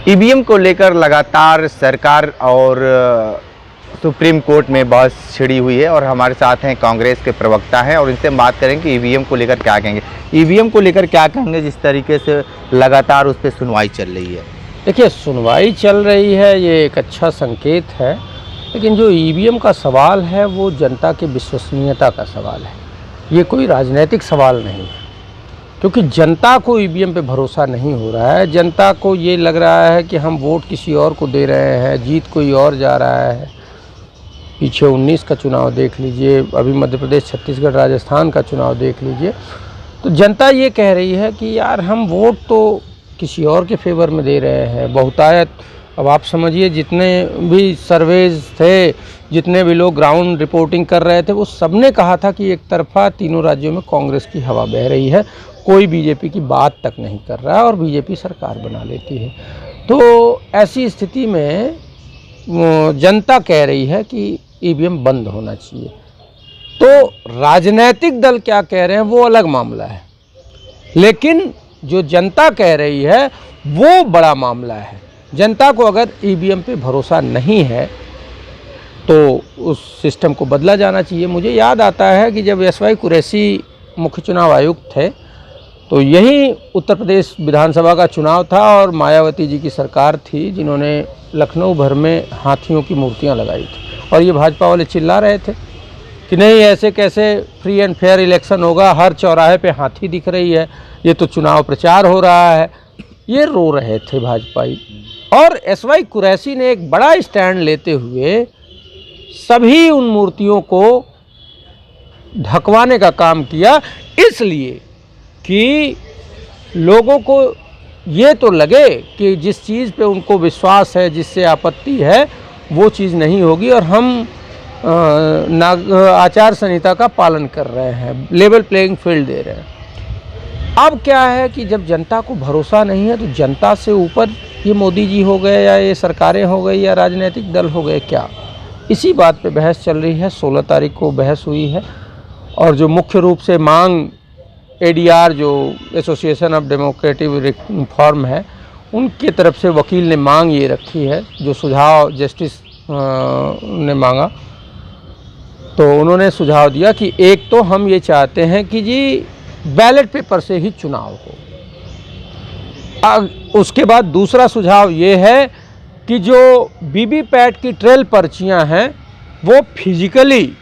EVM को लेकर लगातार सरकार और सुप्रीम कोर्ट में बहस छिड़ी हुई है और हमारे साथ हैं कांग्रेस के प्रवक्ता हैं और इनसे बात करें कि ईवीएम को लेकर क्या कहेंगे। ईवीएम को लेकर क्या कहेंगे जिस तरीके से लगातार उस पर सुनवाई चल रही है? देखिए, सुनवाई चल रही है, ये एक अच्छा संकेत है, लेकिन जो ईवीएम का सवाल है वो जनता की विश्वसनीयता का सवाल है। ये कोई राजनीतिक सवाल नहीं है, क्योंकि जनता को ईवीएम पे भरोसा नहीं हो रहा है। जनता को ये लग रहा है कि हम वोट किसी और को दे रहे हैं, जीत कोई और जा रहा है। पीछे 19 का चुनाव देख लीजिए, अभी मध्य प्रदेश, छत्तीसगढ़, राजस्थान का चुनाव देख लीजिए, तो जनता ये कह रही है कि यार हम वोट तो किसी और के फेवर में दे रहे हैं। बहुतायत, अब आप समझिए, जितने भी सर्वेज थे, जितने भी लोग ग्राउंड रिपोर्टिंग कर रहे थे, वो सबने कहा था कि एक तरफा तीनों राज्यों में कांग्रेस की हवा बह रही है, कोई बीजेपी की बात तक नहीं कर रहा है और बीजेपी सरकार बना लेती है। तो ऐसी स्थिति में जनता कह रही है कि ईवीएम बंद होना चाहिए। तो राजनीतिक दल क्या कह रहे हैं वो अलग मामला है, लेकिन जो जनता कह रही है वो बड़ा मामला है। जनता को अगर ईवीएम पे भरोसा नहीं है तो उस सिस्टम को बदला जाना चाहिए। मुझे याद आता है कि जब एसवाई कुरैशी मुख्य चुनाव आयुक्त थे तो यही उत्तर प्रदेश विधानसभा का चुनाव था और मायावती जी की सरकार थी जिन्होंने लखनऊ भर में हाथियों की मूर्तियां लगाई थी और ये भाजपा वाले चिल्ला रहे थे कि नहीं, ऐसे कैसे फ्री एंड फेयर इलेक्शन होगा, हर चौराहे पे हाथी दिख रही है, ये तो चुनाव प्रचार हो रहा है। ये रो रहे थे भाजपाई। और एसवाई कुरैशी ने एक बड़ा स्टैंड लेते हुए सभी उन मूर्तियों को ढकवाने का काम किया, इसलिए कि लोगों को ये तो लगे कि जिस चीज़ पे उनको विश्वास है, जिससे आपत्ति है, वो चीज़ नहीं होगी और हम आचार संहिता का पालन कर रहे हैं, लेवल प्लेइंग फील्ड दे रहे हैं। अब क्या है कि जब जनता को भरोसा नहीं है तो जनता से ऊपर ये मोदी जी हो गए या ये सरकारें हो गई या राजनीतिक दल हो गए क्या, इसी बात पे बहस चल रही है। 16 तारीख को बहस हुई है और जो मुख्य रूप से मांग एडीआर, जो एसोसिएशन ऑफ डेमोक्रेटिक रिफॉर्म है, उनके तरफ से वकील ने मांग ये रखी है, जो सुझाव जस्टिस ने मांगा, तो उन्होंने सुझाव दिया कि एक तो हम ये चाहते हैं कि जी बैलेट पेपर से ही चुनाव हो। उसके बाद दूसरा सुझाव ये है कि जो वीवीपैट की ट्रेल पर्चियां हैं वो फिजिकली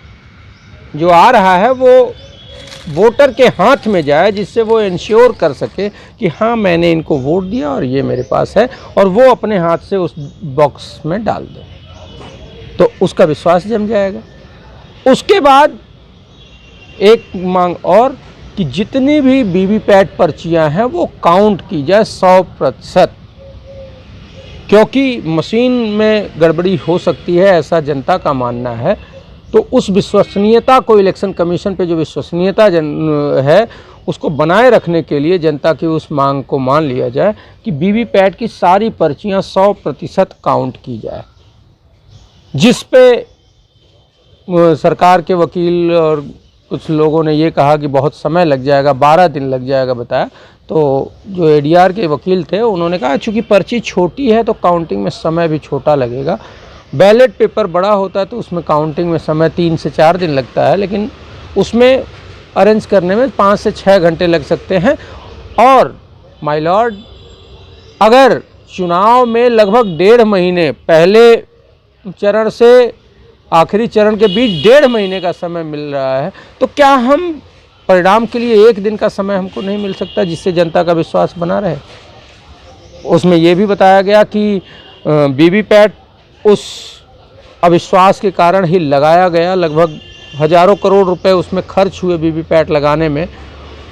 जो आ रहा है वो वोटर के हाथ में जाए, जिससे वो इंश्योर कर सके कि हाँ मैंने इनको वोट दिया और ये मेरे पास है, और वो अपने हाथ से उस बॉक्स में डाल दे, तो उसका विश्वास जम जाएगा। उसके बाद एक मांग और कि जितनी भी वीवीपैट पर्चियां हैं वो काउंट की जाए 100%, क्योंकि मशीन में गड़बड़ी हो सकती है, ऐसा जनता का मानना है। तो उस विश्वसनीयता को, इलेक्शन कमीशन पे जो विश्वसनीयता है उसको बनाए रखने के लिए जनता की उस मांग को मान लिया जाए कि वीवीपैट की सारी पर्चियां 100% काउंट की जाए, जिस पे सरकार के वकील और कुछ लोगों ने ये कहा कि बहुत समय लग जाएगा, 12 दिन लग जाएगा बताया। तो जो एडीआर के वकील थे उन्होंने कहा चूँकि पर्ची छोटी है तो काउंटिंग में समय भी छोटा लगेगा, बैलेट पेपर बड़ा होता है तो उसमें काउंटिंग में समय 3 से 4 दिन लगता है, लेकिन उसमें अरेंज करने में 5 से 6 घंटे लग सकते हैं। और माय लॉर्ड, अगर चुनाव में लगभग 1.5 महीने, पहले चरण से आखिरी चरण के बीच 1.5 महीने का समय मिल रहा है, तो क्या हम परिणाम के लिए 1 दिन का समय हमको नहीं मिल सकता जिससे जनता का विश्वास बना रहे? उसमें ये भी बताया गया कि वीवीपैट उस अविश्वास के कारण ही लगाया गया, लगभग हजारों करोड़ रुपए उसमें खर्च हुए वीवीपैट लगाने में,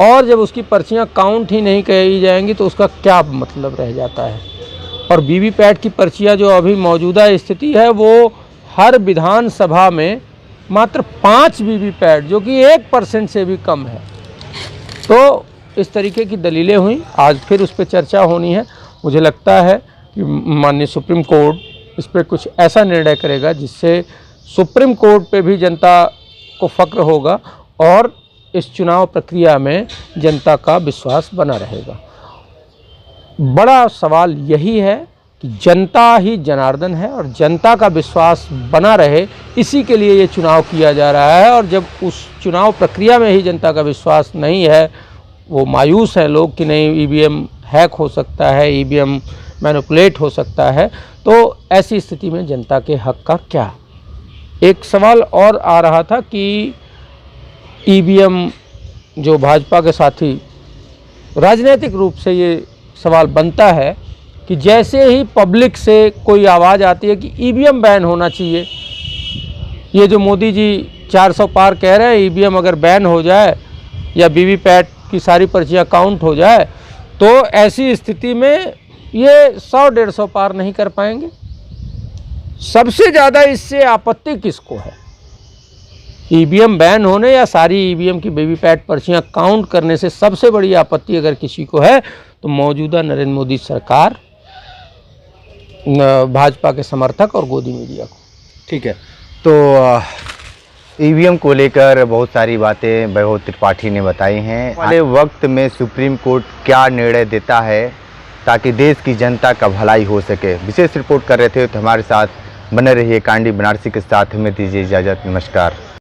और जब उसकी पर्चियां काउंट ही नहीं की जाएंगी तो उसका क्या मतलब रह जाता है। और वीवीपैट की पर्चियां जो अभी मौजूदा स्थिति है वो हर विधानसभा में मात्र 5 वीवीपैट, जो कि 1% से भी कम है। तो इस तरीके की दलीलें हुई, आज फिर उस पर चर्चा होनी है। मुझे लगता है कि माननीय सुप्रीम कोर्ट इस पर कुछ ऐसा निर्णय करेगा जिससे सुप्रीम कोर्ट पे भी जनता को फक्र होगा और इस चुनाव प्रक्रिया में जनता का विश्वास बना रहेगा। बड़ा सवाल यही है कि जनता ही जनार्दन है और जनता का विश्वास बना रहे, इसी के लिए ये चुनाव किया जा रहा है। और जब उस चुनाव प्रक्रिया में ही जनता का विश्वास नहीं है, वो मायूस हैं लोग कि नहीं ईवीएम हैक हो सकता है, ईवीएम मैनिपुलेट हो सकता है, तो ऐसी स्थिति में जनता के हक का क्या। एक सवाल और आ रहा था कि ईवीएम जो भाजपा के साथी, राजनीतिक रूप से ये सवाल बनता है कि जैसे ही पब्लिक से कोई आवाज़ आती है कि ईवीएम बैन होना चाहिए, ये जो मोदी जी 400 पार कह रहे हैं, ईवीएम अगर बैन हो जाए या वीवीपैट की सारी पर्चियाँ काउंट हो जाए तो ऐसी स्थिति में ये 100-150 पार नहीं कर पाएंगे। सबसे ज़्यादा इससे आपत्ति किसको है, ईवीएम बैन होने या सारी ईवीएम की वीवीपैट पर्चियाँ काउंट करने से सबसे बड़ी आपत्ति अगर किसी को है तो मौजूदा नरेंद्र मोदी सरकार, भाजपा के समर्थक और गोदी मीडिया को। ठीक है, तो ईवीएम को लेकर बहुत सारी बातें वैभव त्रिपाठी ने बताई हैं। वाले वक्त में सुप्रीम कोर्ट क्या निर्णय देता है ताकि देश की जनता का भलाई हो सके। विशेष रिपोर्ट कर रहे थे तो हमारे साथ बने रहिए। कांडी बनारसी के साथ हमें दीजिए इजाज़त। नमस्कार।